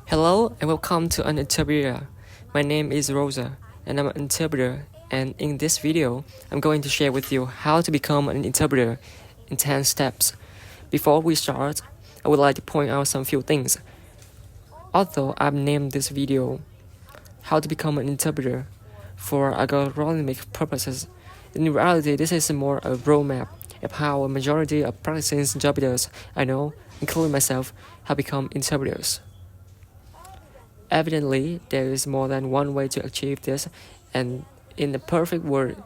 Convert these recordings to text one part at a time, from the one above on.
Hello and welcome to an interpreter. My name is Rosa and I'm an interpreter, and in this video I'm going to share with you how to become an interpreter in 10 steps. Before we start, I would like to point out some few things. Although I've named this video How to Become an Interpreter for algorithmic purposes, in reality this is more a roadmap of how a majority of practicing interpreters I know, including myself, have become interpreters. Evidently, there is more than one way to achieve this, and in the perfect world,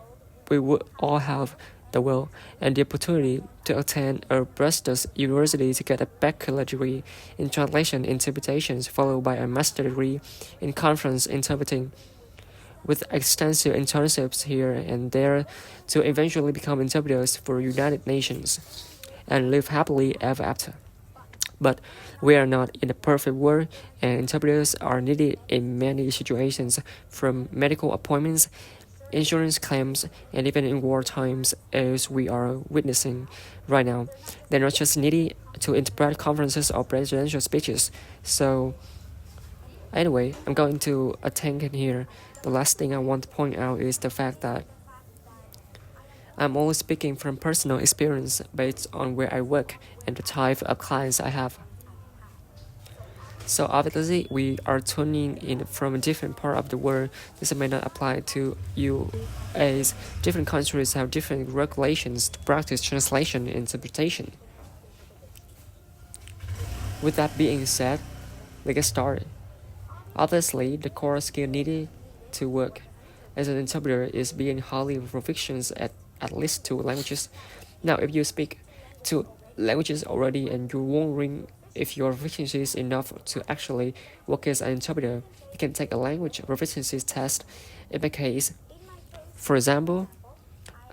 we would all have the will and the opportunity to attend a prestigious university to get a bachelor degree in translation interpretations, followed by a master degree in conference interpreting, with extensive internships here and there to eventually become interpreters for United Nations and live happily ever after. But we are not in a perfect world, and interpreters are needed in many situations, from medical appointments, insurance claims, and even in war times, as we are witnessing right now. They're not just needed to interpret conferences or presidential speeches. So, anyway, I'm going to a tangent here. The last thing I want to point out is the fact that I'm only speaking from personal experience based on where I work and the type of clients I have. So obviously, we are tuning in from a different part of the world. This may not apply to you, as different countries have different regulations to practice translation and interpretation. With that being said, let's get started. Obviously, the core skill needed to work as an interpreter is being highly proficient at least 2 languages. Now, if you speak 2 languages already and you're wondering if your proficiency is enough to actually work as an interpreter, you can take a language proficiency test. In my case, for example,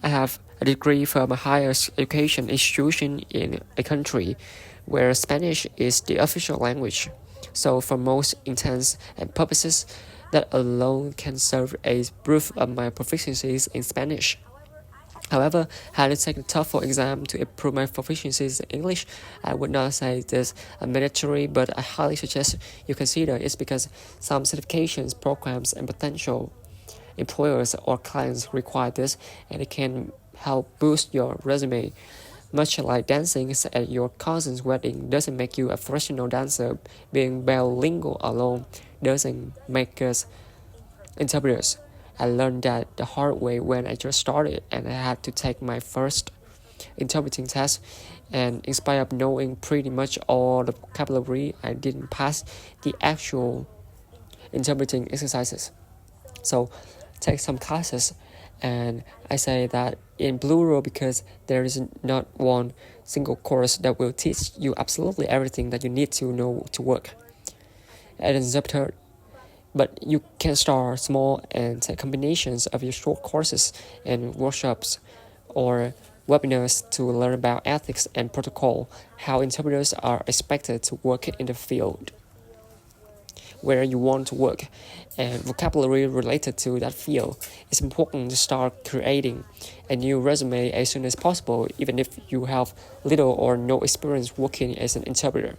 I have a degree from a higher education institution in a country where Spanish is the official language. So for most intents and purposes, that alone can serve as proof of my proficiencies in Spanish. However, had I taken the TOEFL exam to improve my proficiencies in English, I would not say this mandatory, but I highly suggest you consider it because some certifications, programs, and potential employers or clients require this, and it can help boost your resume. Much like dancing at your cousin's wedding doesn't make you a professional dancer, being bilingual alone doesn't make us interpreters. I learned that the hard way when I just started, and I had to take my first interpreting test, and in spite of knowing pretty much all the vocabulary, I didn't pass the actual interpreting exercises. So take some classes, and I say that in plural because there is not one single course that will teach you absolutely everything that you need to know to work as an interpreter. But you can start small and take combinations of your short courses and workshops or webinars to learn about ethics and protocol, how interpreters are expected to work in the field where you want to work, and vocabulary related to that field. It's important to start creating a new resume as soon as possible, even if you have little or no experience working as an interpreter.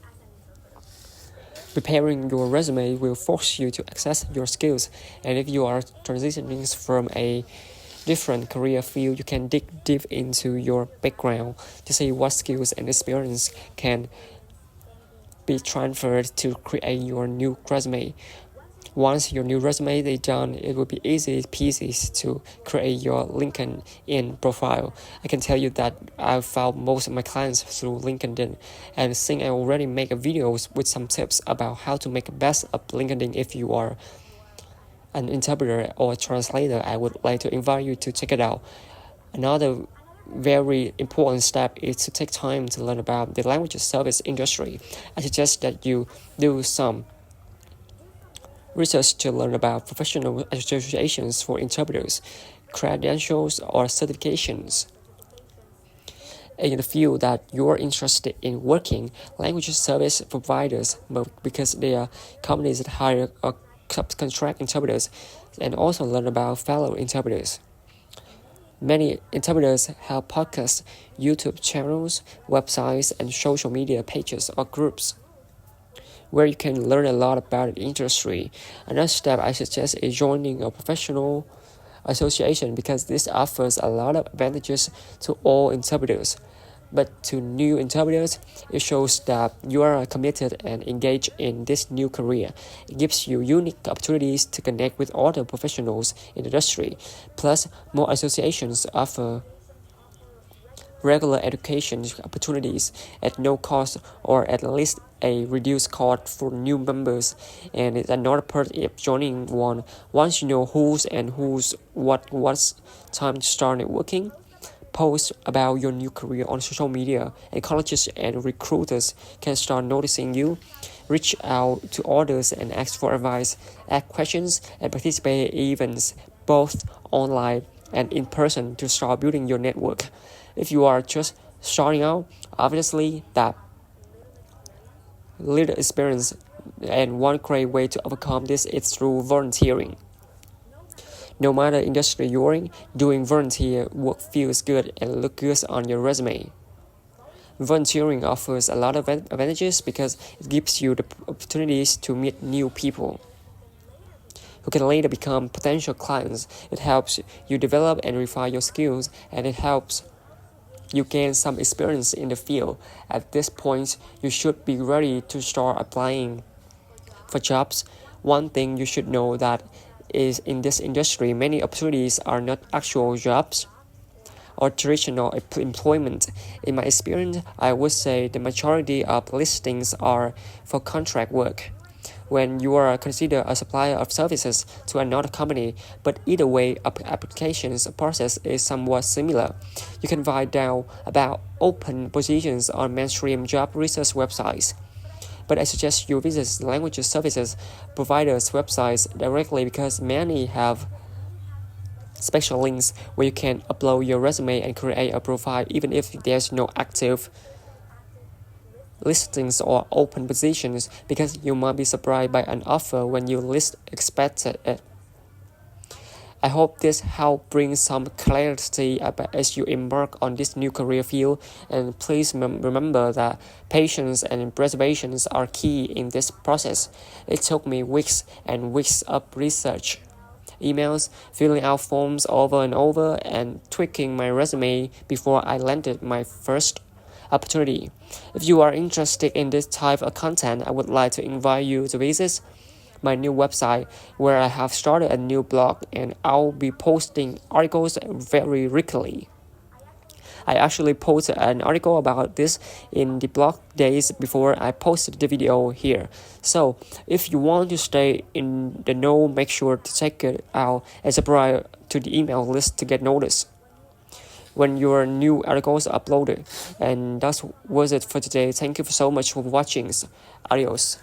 Preparing your resume will force you to assess your skills, and if you are transitioning from a different career field, you can dig deep into your background to see what skills and experience can be transferred to create your new resume. Once your new resume is done, it will be easy peasy to create your LinkedIn profile. I can tell you that I've found most of my clients through LinkedIn, and since I already make videos with some tips about how to make the best of LinkedIn if you are an interpreter or a translator, I would like to invite you to check it out. Another very important step is to take time to learn about the language service industry. I suggest that you do some research to learn about professional associations for interpreters, credentials, or certifications in the field that you're interested in working. Language service providers, because they are companies that hire or contract interpreters, and also learn about fellow interpreters. Many interpreters have podcasts, YouTube channels, websites, and social media pages or groups where you can learn a lot about the industry. Another step I suggest is joining a professional association because this offers a lot of advantages to all interpreters. But to new interpreters, it shows that you are committed and engaged in this new career. It gives you unique opportunities to connect with other professionals in the industry. Plus, more associations offer regular education opportunities at no cost or at least a reduced cost for new members, and it's another perk of joining one. Once you know what's time to start networking, post about your new career on social media, and colleges and recruiters can start noticing you. Reach out to others and ask for advice, ask questions, and participate in events both online and in person to start building your network. If you are just starting out, obviously that little experience, and one great way to overcome this is through volunteering. No matter industry you're in, doing volunteer work feels good and looks good on your resume. Volunteering offers a lot of advantages because it gives you the opportunities to meet new people who can later become potential clients. It helps you develop and refine your skills, and it helps you gain some experience in the field. At this point, you should be ready to start applying for jobs. One thing you should know that is in this industry, many opportunities are not actual jobs or traditional employment. In my experience, I would say the majority of listings are for contract work, when you are considered a supplier of services to another company, but either way, applications process is somewhat similar. You can find out about open positions on mainstream job research websites, but I suggest you visit language services providers' websites directly because many have special links where you can upload your resume and create a profile even if there's no active listings or open positions, because you might be surprised by an offer when you least expected it. I hope this helped bring some clarity as you embark on this new career field, and please remember that patience and perseverance are key in this process. It took me weeks and weeks of research, emails, filling out forms over and over, and tweaking my resume before I landed my first opportunity. If you are interested in this type of content, I would like to invite you to visit my new website where I have started a new blog, and I'll be posting articles very regularly. I actually posted an article about this in the blog days before I posted the video here. So if you want to stay in the know, make sure to check it out and subscribe to the email list to get notice when your new articles are uploaded. And that was it for today. Thank you so much for watching. Adios.